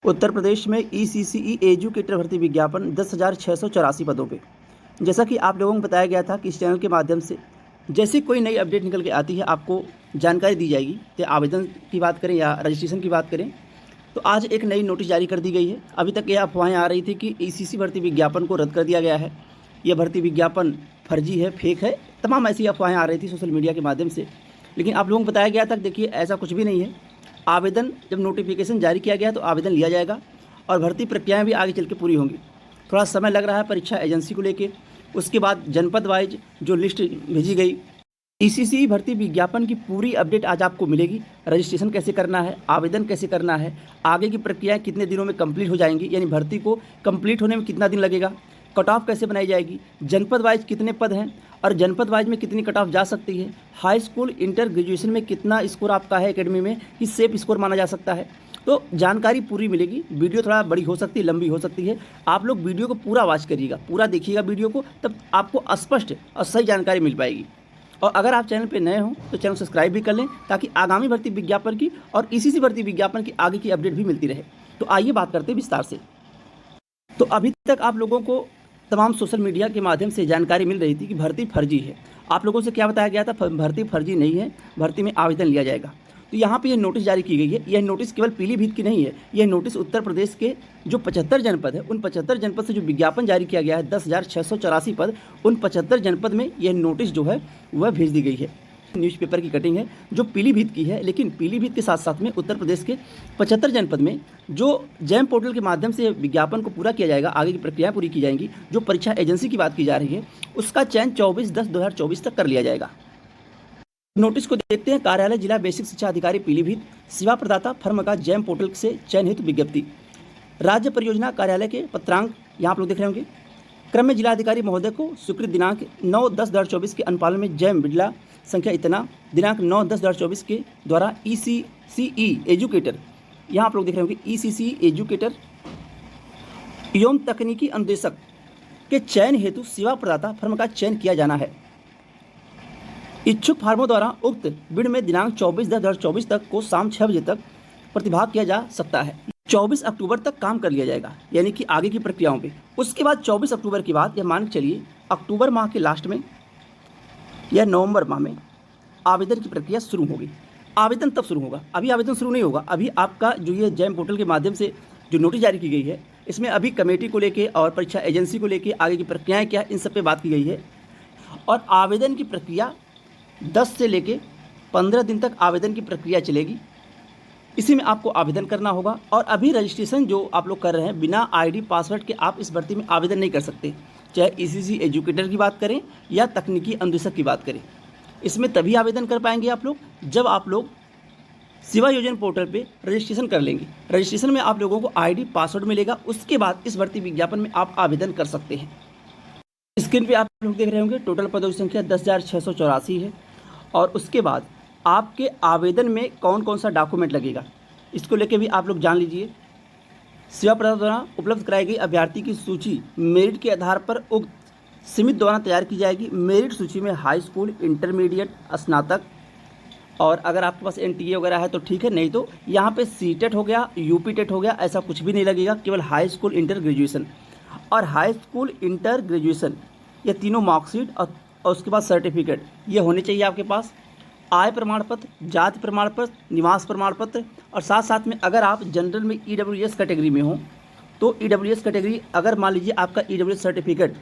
उत्तर प्रदेश में ECCE educator भर्ती विज्ञापन 10,684 पदों पे। जैसा कि आप लोगों को बताया गया था कि इस चैनल के माध्यम से जैसे कोई नई अपडेट निकल के आती है आपको जानकारी दी जाएगी। तो आवेदन की बात करें या रजिस्ट्रेशन की बात करें तो आज एक नई नोटिस जारी कर दी गई है। अभी तक ये अफवाहें आ रही थी कि ईसीसी भर्ती विज्ञापन को रद्द कर दिया गया है, यह भर्ती विज्ञापन फर्जी है, फेक है, तमाम ऐसी अफवाहें आ रही थी सोशल मीडिया के माध्यम से। लेकिन आप लोगों को बताया गया था देखिए ऐसा कुछ भी नहीं है। आवेदन जब नोटिफिकेशन जारी किया गया तो आवेदन लिया जाएगा और भर्ती प्रक्रियाएं भी आगे चल के पूरी होंगी। थोड़ा समय लग रहा है परीक्षा एजेंसी को लेके, उसके बाद जनपद वाइज जो लिस्ट भेजी गई। ईसीसी भर्ती विज्ञापन की पूरी अपडेट आज आपको मिलेगी। रजिस्ट्रेशन कैसे करना है, आवेदन कैसे करना है, आगे की प्रक्रियाएं कितने दिनों में कंप्लीट हो जाएंगी, यानी भर्ती को कंप्लीट होने में कितना दिन लगेगा, कट ऑफ कैसे बनाई जाएगी, जनपद वाइज कितने पद हैं और जनपद वाइज में कितनी कट ऑफ जा सकती है, हाई स्कूल इंटर ग्रेजुएशन में कितना स्कोर आपका है एकेडमी में कि सेफ स्कोर माना जा सकता है। तो जानकारी पूरी मिलेगी। वीडियो थोड़ा बड़ी हो सकती है, लंबी हो सकती है। आप लोग वीडियो को पूरा वॉच करिएगा, पूरा देखिएगा वीडियो को, तब आपको स्पष्ट और सही जानकारी मिल पाएगी। और अगर आप चैनल पे नए हों तो चैनल सब्सक्राइब भी कर लें ताकि आगामी भर्ती विज्ञापन की और ईसीसी भर्ती विज्ञापन की आगे की अपडेट भी मिलती रहे। तो आइए बात करते हैं विस्तार से। तो अभी तक आप लोगों को तमाम सोशल मीडिया के माध्यम से जानकारी मिल रही थी कि भर्ती फर्जी है। आप लोगों से क्या बताया गया था, भर्ती फर्जी नहीं है, भर्ती में आवेदन लिया जाएगा। तो यहाँ पे ये नोटिस जारी की गई है। यह नोटिस केवल पीलीभीत की नहीं है, यह नोटिस उत्तर प्रदेश के जो 75 जनपद है उन 75 जनपद से जो विज्ञापन जारी किया गया है 10,684 पद, उन 75 जनपद में यह नोटिस जो है वह भेज दी गई है। न्यूज़पेपर की कटिंग है जो पीलीभीत की है, लेकिन पीलीभीत के साथ साथ में उत्तर प्रदेश के 75 जनपद में जो जैम पोर्टल के माध्यम से विज्ञापन को पूरा किया जाएगा, आगे की प्रक्रिया पूरी की जाएंगी। जो परीक्षा एजेंसी की बात की जा रही है उसका चयन 24/10/2024 तक कर लिया जाएगा। नोटिस को देखते हैं। कार्यालय जिला बेसिक शिक्षा अधिकारी पीलीभीत, सेवा प्रदाता फर्म का जैम पोर्टल से चयन हेतु विज्ञप्ति। राज्य परियोजना कार्यालय के पत्रांक यहाँ आप लोग देख रहे होंगे। क्रम में जिलाधिकारी महोदय को स्वीकृत दिनांक 9/10/2024 के अनुपालन में जैम बिडला संख्या इतना दिनांक 9/10/2024 के द्वारा ईसीसीई एजुकेटर, यहाँ आप लोग देख रहे होंगे ईसीसी एजुकेटर एवं तकनीकी अनुदेशक के चयन हेतु सेवा प्रदाता फर्म का चयन किया जाना है। इच्छुक फार्मों द्वारा उक्त बिड में दिनांक 24/10/2024 तक को शाम 6 बजे तक प्रतिभाग किया जा सकता है। 24 अक्टूबर तक काम कर लिया जाएगा, यानी कि आगे की प्रक्रियाओं पे। उसके बाद 24 अक्टूबर के बाद, यह मान के चलिए अक्टूबर माह के लास्ट में या नवंबर माह में आवेदन की प्रक्रिया शुरू होगी। आवेदन तब शुरू होगा, अभी आवेदन शुरू नहीं होगा। अभी आपका जो ये जैम पोर्टल के माध्यम से जो नोटिस जारी की गई है इसमें अभी कमेटी को लेके और परीक्षा एजेंसी को लेके आगे की प्रक्रियाएँ क्या, इन सब पे बात की गई है। और आवेदन की प्रक्रिया 10 से लेके 15 दिन तक आवेदन की प्रक्रिया चलेगी। इसी में आपको आवेदन करना होगा। और अभी रजिस्ट्रेशन जो आप लोग कर रहे हैं बिना आईडी पासवर्ड के आप इस भर्ती में आवेदन नहीं कर सकते, चाहे ईसीसी एजुकेटर की बात करें या तकनीकी अनुदेशक की बात करें। इसमें तभी आवेदन कर पाएंगे आप लोग जब आप लोग सेवा योजना पोर्टल पे रजिस्ट्रेशन कर लेंगे। रजिस्ट्रेशन में आप लोगों को आईडी पासवर्ड मिलेगा, उसके बाद इस भर्ती विज्ञापन में आप आवेदन कर सकते हैं। स्क्रीन पे आप लोग देख रहे होंगे टोटल पदों की संख्या 10,684 है। और उसके बाद आपके आवेदन में कौन कौन सा डॉक्यूमेंट लगेगा इसको लेके भी आप लोग जान लीजिए। सेवा प्रदाता द्वारा उपलब्ध कराई गई अभ्यर्थी की सूची मेरिट के आधार पर उक्त समिति द्वारा तैयार की जाएगी। मेरिट सूची में हाई स्कूल, इंटरमीडिएट, स्नातक और अगर आपके पास एनटीए वगैरह है तो ठीक है, नहीं तो यहाँ पे सीटेट हो गया, यूपी टेट हो गया, ऐसा कुछ भी नहीं लगेगा। केवल हाई स्कूल इंटर ग्रेजुएशन और हाई स्कूल इंटर ग्रेजुएशन ये तीनों मार्कशीट और उसके बाद सर्टिफिकेट ये होने चाहिए आपके पास। आय प्रमाण पत्र, जाति प्रमाण पत्र, निवास प्रमाण पत्र और साथ साथ में अगर आप जनरल में ईडब्ल्यूएस कैटेगरी में हो तो ईडब्ल्यूएस कैटेगरी, अगर मान लीजिए आपका ईडब्ल्यूएस सर्टिफिकेट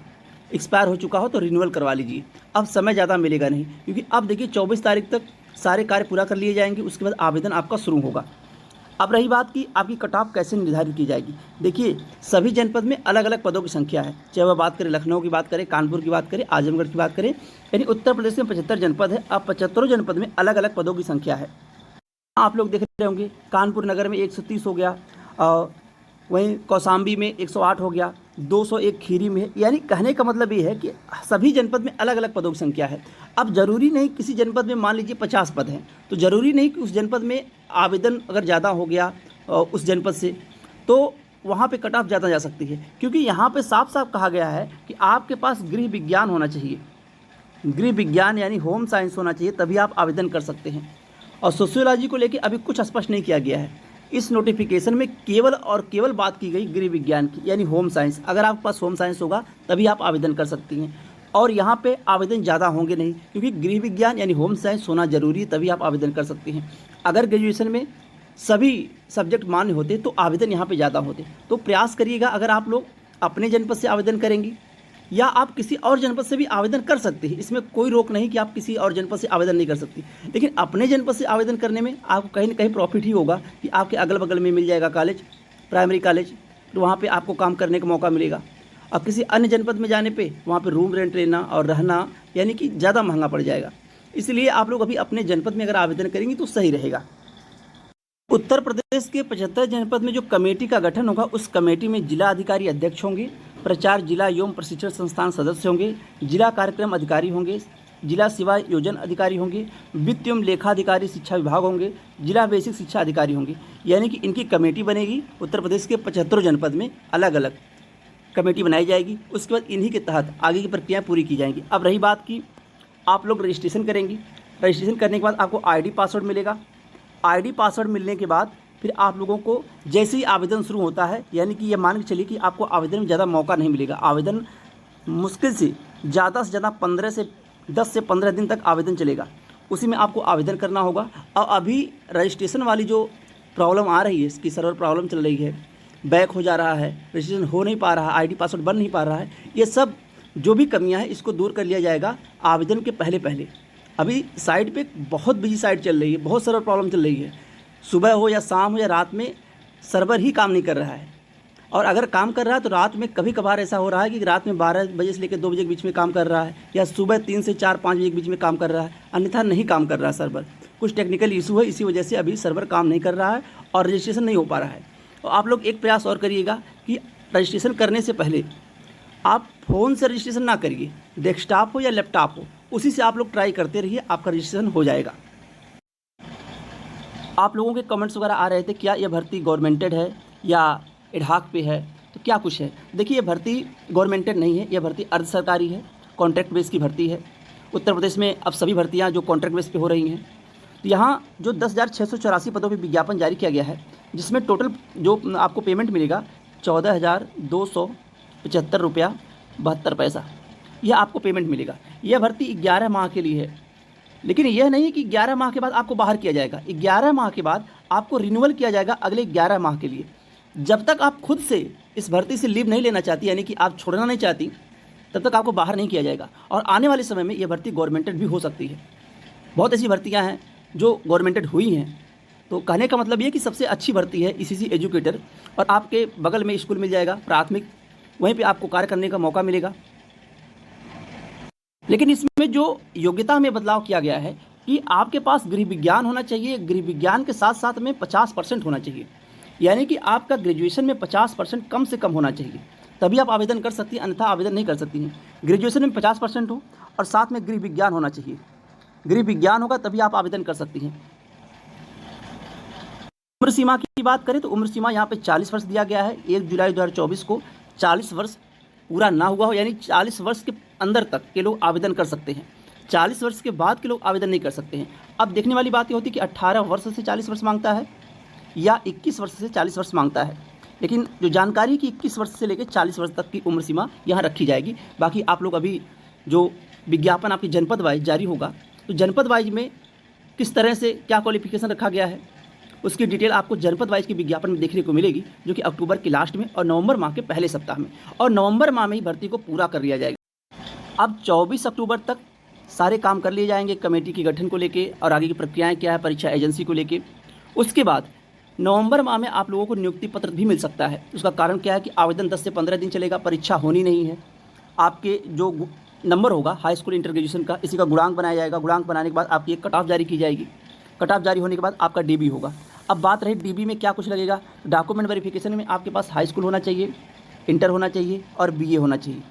एक्सपायर हो चुका हो तो रिन्यूअल करवा लीजिए। अब समय ज़्यादा मिलेगा नहीं, क्योंकि अब देखिए 24 तारीख तक सारे कार्य पूरा कर लिए जाएंगे, उसके बाद आवेदन आपका शुरू होगा। अब रही बात कि आपकी कट ऑफ कैसे निर्धारित की जाएगी। देखिए सभी जनपद में अलग अलग पदों की संख्या है, चाहे वह बात करें लखनऊ की बात करें, कानपुर की बात करें, आजमगढ़ की बात करें, यानी उत्तर प्रदेश में 75 जनपद है। अब 75 जनपद में अलग अलग पदों की संख्या है। आप लोग देख रहे होंगे कानपुर नगर में 130 हो गया, और वहीं कौशाम्बी में 108 हो गया, 201 खीरी में है। यानी कहने का मतलब ये है कि सभी जनपद में अलग अलग पदों की संख्या है। अब ज़रूरी नहीं किसी जनपद में मान लीजिए 50 पद हैं तो ज़रूरी नहीं कि उस जनपद में आवेदन अगर ज़्यादा हो गया उस जनपद से तो वहाँ पे कट ऑफ ज़्यादा जा सकती है, क्योंकि यहाँ पे साफ साफ कहा गया है कि आपके पास गृह विज्ञान होना चाहिए। गृह विज्ञान यानी होम साइंस होना चाहिए, तभी आप आवेदन कर सकते हैं। और सोशियोलॉजी को लेकर अभी कुछ स्पष्ट नहीं किया गया है। इस नोटिफिकेशन में केवल और केवल बात की गई गृह विज्ञान की, यानी होम साइंस। अगर आपके पास होम साइंस होगा तभी आप आवेदन कर सकती हैं, और यहाँ पे आवेदन ज़्यादा होंगे नहीं, क्योंकि गृह विज्ञान यानी होम साइंस होना जरूरी है, तभी आप आवेदन कर सकती हैं। अगर ग्रेजुएशन में सभी सब्जेक्ट मान्य होते तो आवेदन यहाँ पे ज़्यादा होते। तो प्रयास करिएगा, अगर आप लोग अपने जनपद से आवेदन करेंगी या आप किसी और जनपद से भी आवेदन कर सकते हैं, इसमें कोई रोक नहीं कि आप किसी और जनपद से आवेदन नहीं कर सकती। लेकिन अपने जनपद से आवेदन करने में आपको कहीं ना कहीं प्रॉफिट ही होगा कि आपके अगल बगल में मिल जाएगा कॉलेज, प्राइमरी कॉलेज, तो वहाँ पे आपको काम करने का मौका मिलेगा। और किसी अन्य जनपद में जाने पे वहाँ पे रूम रेंट लेना और रहना यानी कि ज़्यादा महंगा पड़ जाएगा। इसलिए आप लोग अभी अपने जनपद में अगर आवेदन करेंगी तो सही रहेगा। उत्तर प्रदेश के 75 जनपद में जो कमेटी का गठन होगा, उस कमेटी में जिला अधिकारी अध्यक्ष होंगे, प्रचार जिला एवं प्रशिक्षण संस्थान सदस्य होंगे, जिला कार्यक्रम अधिकारी होंगे, जिला सेवा योजन अधिकारी होंगे, वित्त एवं लेखा अधिकारी शिक्षा विभाग होंगे, जिला बेसिक शिक्षा अधिकारी होंगे। यानी कि इनकी कमेटी बनेगी। उत्तर प्रदेश के 75 जनपद में अलग अलग कमेटी बनाई जाएगी। उसके बाद इन्हीं के तहत आगे की प्रक्रियाएँ पूरी की जाएंगी। अब रही बात की आप लोग रजिस्ट्रेशन करेंगी, रजिस्ट्रेशन करने के बाद आपको ID पासवर्ड मिलेगा। ID पासवर्ड मिलने के बाद फिर आप लोगों को जैसे ही आवेदन शुरू होता है, यानी कि ये मान के चलिए कि आपको आवेदन में ज़्यादा मौका नहीं मिलेगा। आवेदन मुश्किल से ज़्यादा 15 से 10 से 15 दिन तक आवेदन चलेगा, उसी में आपको आवेदन करना होगा। और अभी रजिस्ट्रेशन वाली जो प्रॉब्लम आ रही है, इसकी सर्वर प्रॉब्लम चल रही है, बैक हो जा रहा है, रजिस्ट्रेशन हो नहीं पा रहा है, ID पासवर्ड बन नहीं पा रहा है, ये सब जो भी कमियां हैं इसको दूर कर लिया जाएगा आवेदन के पहले। अभी साइट पे बहुत बिजी साइट चल रही है, बहुत सर्वर प्रॉब्लम चल रही है। सुबह हो या शाम हो या रात में सर्वर ही काम नहीं कर रहा है, और अगर काम कर रहा है तो रात में कभी कभार ऐसा हो रहा है कि रात में 12 बजे से लेकर 2 बजे के बीच में काम कर रहा है, या सुबह 3 से 4-5 बजे के बीच में काम कर रहा है, अन्यथा नहीं काम कर रहा है सर्वर। कुछ टेक्निकल इशू है, इसी वजह से अभी सर्वर काम नहीं कर रहा है और रजिस्ट्रेशन नहीं हो पा रहा है। तो आप लोग एक प्रयास और करिएगा कि रजिस्ट्रेशन करने से पहले आप फ़ोन से रजिस्ट्रेशन ना करिए, डेस्कटॉप हो या लैपटॉप हो, उसी से आप लोग ट्राई करते रहिए, आपका रजिस्ट्रेशन हो जाएगा। आप लोगों के कमेंट्स वगैरह आ रहे थे, क्या ये भर्ती गवर्नमेंटेड है या एडहॉक पे है, तो क्या कुछ है। देखिए, ये भर्ती गवर्नमेंटेड नहीं है, ये भर्ती अर्ध सरकारी है, कॉन्ट्रैक्ट बेस की भर्ती है। उत्तर प्रदेश में अब सभी भर्तियाँ जो कॉन्ट्रैक्ट बेस पे हो रही हैं, तो यहाँ जो 10,684 पदों पर विज्ञापन जारी किया गया है, जिसमें टोटल जो आपको पेमेंट मिलेगा 14,275 रुपया 72 पैसा, यह आपको पेमेंट मिलेगा। यह भर्ती 11 माह के लिए है, लेकिन यह नहीं कि 11 माह के बाद आपको बाहर किया जाएगा। 11 माह के बाद आपको रिन्यूअल किया जाएगा अगले 11 माह के लिए। जब तक आप खुद से इस भर्ती से लीव नहीं लेना चाहती, यानी कि आप छोड़ना नहीं चाहती, तब तक आपको बाहर नहीं किया जाएगा। और आने वाले समय में यह भर्ती गवर्नमेंटेड भी हो सकती है। बहुत ऐसी भर्तियाँ हैं जो गवर्नमेंटेड हुई हैं। तो कहने का मतलब ये कि सबसे अच्छी भर्ती है ECC एजुकेटर, और आपके बगल में स्कूल मिल जाएगा प्राथमिक, वहीं पे आपको कार्य करने का मौका मिलेगा। लेकिन इसमें जो योग्यता में बदलाव किया गया है कि आपके पास गृह विज्ञान होना चाहिए, गृह विज्ञान के साथ साथ में 50% होना चाहिए, यानी कि आपका ग्रेजुएशन में 50% कम से कम होना चाहिए, तभी आप आवेदन कर सकती हैं, अन्यथा आवेदन नहीं कर सकती हैं। ग्रेजुएशन में 50% हो और साथ में गृह विज्ञान होना चाहिए, गृह विज्ञान होगा तभी आप आवेदन कर सकती हैं। उम्र सीमा की बात करें तो उम्र सीमा यहाँ पे 40 वर्ष दिया गया है। 1 जुलाई 2024 को 40 वर्ष पूरा ना हुआ हो, यानी 40 वर्ष के अंदर तक के लोग आवेदन कर सकते हैं। 40 वर्ष के बाद के लोग आवेदन नहीं कर सकते हैं। अब देखने वाली बात ये होती है कि 18 वर्ष से 40 वर्ष मांगता है या 21 वर्ष से 40 वर्ष मांगता है। लेकिन जो जानकारी की 21 वर्ष से लेकर 40 वर्ष तक की उम्र सीमा यहाँ रखी जाएगी। बाकी आप लोग अभी जो विज्ञापन आपके जनपद वाइज जारी होगा, तो जनपद वाइज में किस तरह से क्या क्वालिफिकेशन रखा गया है, उसकी डिटेल आपको जनपद वाइज के विज्ञापन में देखने को मिलेगी, जो कि अक्टूबर के लास्ट में और नवंबर माह के पहले सप्ताह में, और नवंबर माह में ही भर्ती को पूरा कर लिया जाएगा। अब 24 अक्टूबर तक सारे काम कर लिए जाएंगे कमेटी के गठन को लेके, और आगे की प्रक्रियाएं क्या है परीक्षा एजेंसी को लेके। उसके बाद नवंबर माह में आप लोगों को नियुक्ति पत्र भी मिल सकता है। उसका कारण क्या है कि आवेदन 10 से 15 दिन चलेगा, परीक्षा होनी नहीं है। आपके जो नंबर होगा हाई स्कूल इंटर ग्रेजुएशन का, इसी का गुणांक बनाया जाएगा। गुणांक बनाने के बाद आपकी एक कट ऑफ जारी की जाएगी। कट ऑफ जारी होने के बाद आपका DB होगा। अब बात रही DB में क्या कुछ लगेगा, डॉक्यूमेंट वेरिफिकेशन में आपके पास हाई स्कूल होना चाहिए, इंटर होना चाहिए और BA होना चाहिए।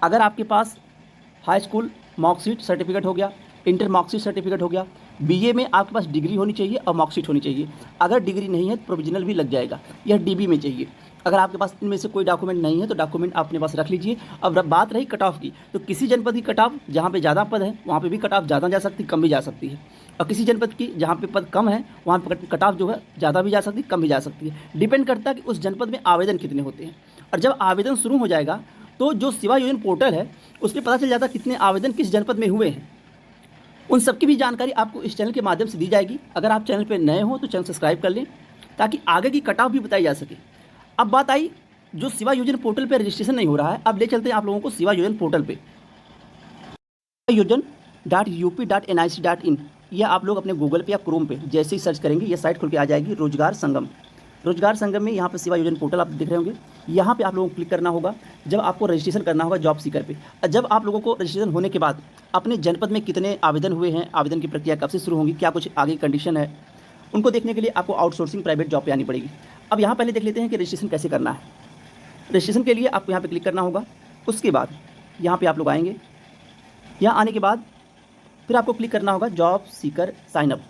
अगर आपके पास हाई स्कूल मार्कशीट सर्टिफिकेट हो गया, इंटर मार्कशीट सर्टिफिकेट हो गया, BA में आपके पास डिग्री होनी चाहिए और मार्कशीट होनी चाहिए। अगर डिग्री नहीं है तो प्रोविजनल भी लग जाएगा। यह DB में चाहिए। अगर आपके पास इनमें से कोई डॉक्यूमेंट नहीं है तो डॉक्यूमेंट अपने पास रख लीजिए। अब बात रही कट ऑफ की, तो किसी जनपद की कट ऑफ जहाँ पे ज़्यादा पद है वहाँ पे भी कट ऑफ ज़्यादा जा सकती, कम भी जा सकती है, और किसी जनपद की जहाँ पे पद कम है वहाँ पे कट ऑफ जो है ज़्यादा भी जा सकती, कम भी जा सकती है। डिपेंड करता है कि उस जनपद में आवेदन कितने होते हैं। और जब आवेदन शुरू हो जाएगा तो जो सेवा योजन पोर्टल है उस पर पता चल जाता है कितने आवेदन किस जनपद में हुए हैं। उन सबकी भी जानकारी आपको इस चैनल के माध्यम से दी जाएगी। अगर आप चैनल पर नए हो तो चैनल सब्सक्राइब कर लें ताकि आगे की कट ऑफ भी बताई जा सके। अब बात आई जो सेवा योजन पोर्टल पे रजिस्ट्रेशन नहीं हो रहा है, अब ले चलते हैं आप लोगों को सेवा योजन पोर्टल पे। yojan.up.nic.in, यह आप लोग अपने गूगल पे या क्रोम पे जैसे ही सर्च करेंगे ये साइट खुल के आ जाएगी, रोजगार संगम। रोजगार संगम में यहाँ पे सेवा योजन पोर्टल आप देख रहे होंगे, यहाँ पे आप लोगों को क्लिक करना होगा। जब आपको रजिस्ट्रेशन करना होगा जॉब सीकर पे, जब आप लोगों को रजिस्ट्रेशन होने के बाद अपने जनपद में कितने आवेदन हुए हैं, आवेदन की प्रक्रिया कब से शुरू होगी, क्या कुछ आगे कंडीशन है, उनको देखने के लिए आपको आउटसोर्सिंग प्राइवेट जॉब पे आनी पड़ेगी। अब यहाँ पहले देख लेते हैं कि रजिस्ट्रेशन कैसे करना है। रजिस्ट्रेशन के लिए आपको यहाँ पे क्लिक करना होगा। उसके बाद यहाँ पे आप लोग आएंगे। यहाँ आने के बाद फिर आपको क्लिक करना होगा जॉब सीकर साइन अप।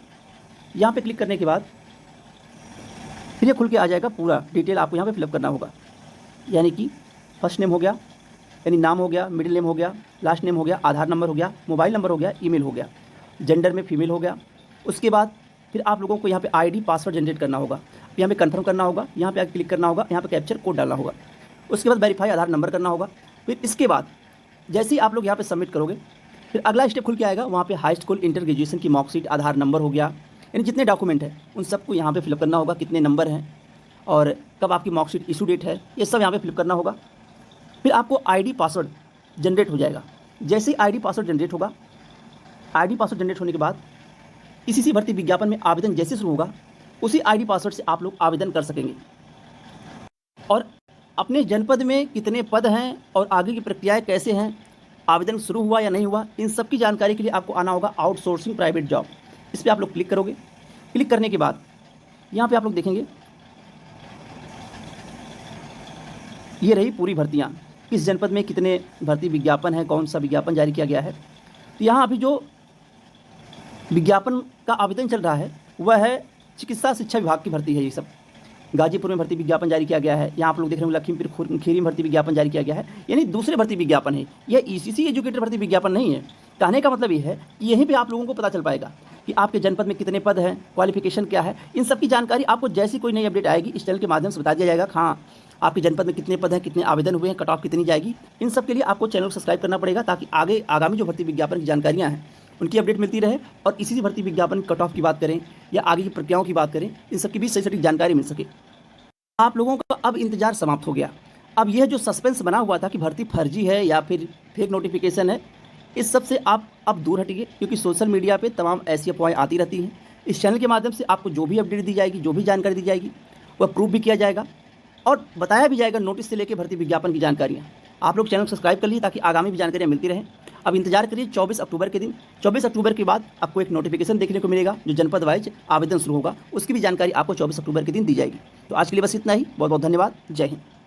यहाँ पे क्लिक करने के बाद फिर ये खुल के आ जाएगा, पूरा डिटेल आपको यहाँ पे फिलअप करना होगा। यानी कि फर्स्ट नेम हो गया, यानी नाम हो गया, मिडिल नेम हो गया, लास्ट नेम हो गया, आधार नंबर हो गया, मोबाइल नंबर हो गया, ईमेल हो गया, जेंडर में फीमेल हो गया। उसके बाद फिर आप लोगों को यहाँ पे आईडी पासवर्ड जनरेट करना होगा, यहाँ पे कंफर्म करना होगा, यहाँ पे आके क्लिक करना होगा, यहाँ पे कैप्चर कोड डालना होगा। उसके बाद वेरीफाई आधार नंबर करना होगा। फिर इसके बाद जैसे ही आप लोग यहाँ पे सबमिट करोगे फिर अगला स्टेप खुल के आएगा, वहाँ पे हाई स्कूल इंटर ग्रेजुएशन की मार्कशीट, आधार नंबर हो गया, यानी जितने डॉक्यूमेंट है उन सबको यहाँ पे फिलअप करना होगा, कितने नंबर हैं और कब आपकी मार्कशीट इशू डेट है, ये सब यहाँ पे फिलअप करना होगा। फिर आपको आईडी पासवर्ड जनरेट हो जाएगा। जैसे ही आईडी पासवर्ड जनरेट होगा, आईडी पासवर्ड जनरेट होने के बाद इसी भर्ती विज्ञापन में आवेदन जैसे शुरू होगा उसी आईडी पासवर्ड से आप लोग आवेदन कर सकेंगे। और अपने जनपद में कितने पद हैं और आगे की प्रक्रियाएं कैसे हैं, आवेदन शुरू हुआ या नहीं हुआ, इन सब की जानकारी के लिए आपको आना होगा आउटसोर्सिंग प्राइवेट जॉब। इस पर आप लोग क्लिक करोगे। क्लिक करने के बाद यहाँ पे आप लोग देखेंगे ये रही पूरी भर्तियाँ, किस जनपद में कितने भर्ती विज्ञापन है, कौन सा विज्ञापन जारी किया गया है। तो यहाँ अभी जो विज्ञापन का आवेदन चल रहा है वह है चिकित्सा शिक्षा विभाग की भर्ती है। ये सब गाजीपुर में भर्ती विज्ञापन जारी किया गया है। यहाँ आप लोग देख रहे हैं लखीमपुर खीरी में भर्ती विज्ञापन जारी किया गया है, यानी दूसरे भर्ती विज्ञापन है। यह ईसीसी एजुकेटर भर्ती विज्ञापन नहीं है। कहने का मतलब ये है कि यहीं पे आप लोगों को पता चल पाएगा कि आपके जनपद में कितने पद हैं, क्वालिफिकेशन क्या है, इन सब की जानकारी आपको जैसी कोई नई अपडेट आएगी इस चैनल के माध्यम से बता दिया जाएगा। हाँ, आपके जनपद में कितने पद हैं, कितने आवेदन हुए हैं, कट ऑफ कितनी जाएगी, इन सब के लिए आपको चैनल को सब्सक्राइब करना पड़ेगा ताकि आगे आगामी जो भर्ती विज्ञापन की जानकारियाँ हैं उनकी अपडेट मिलती रहे। और इसी भर्ती विज्ञापन कट ऑफ की बात करें या आगे की प्रक्रियाओं की बात करें, इन सब की भी सही सटीक जानकारी मिल सके। आप लोगों का अब इंतजार समाप्त हो गया। अब यह जो सस्पेंस बना हुआ था कि भर्ती फर्जी है या फिर फेक नोटिफिकेशन है, इस सब से आप अब दूर हटिए, क्योंकि सोशल मीडिया पे तमाम ऐसी अफवाहें आती रहती हैं। इस चैनल के माध्यम से आपको जो भी अपडेट दी जाएगी, जो भी जानकारी दी जाएगी, वह प्रूव भी किया जाएगा और बताया भी जाएगा नोटिस से लेकर भर्ती विज्ञापन की जानकारियाँ। आप लोग चैनल को सब्सक्राइब कर लीजिए ताकि आगामी भी जानकारियाँ मिलती रहें। अब इंतजार करिए 24 अक्टूबर के दिन। 24 अक्टूबर के बाद आपको एक नोटिफिकेशन देखने को मिलेगा जो जनपद वाइज आवेदन शुरू होगा, उसकी भी जानकारी आपको 24 अक्टूबर के दिन दी जाएगी। तो आज के लिए बस इतना ही। बहुत बहुत धन्यवाद। जय हिंद।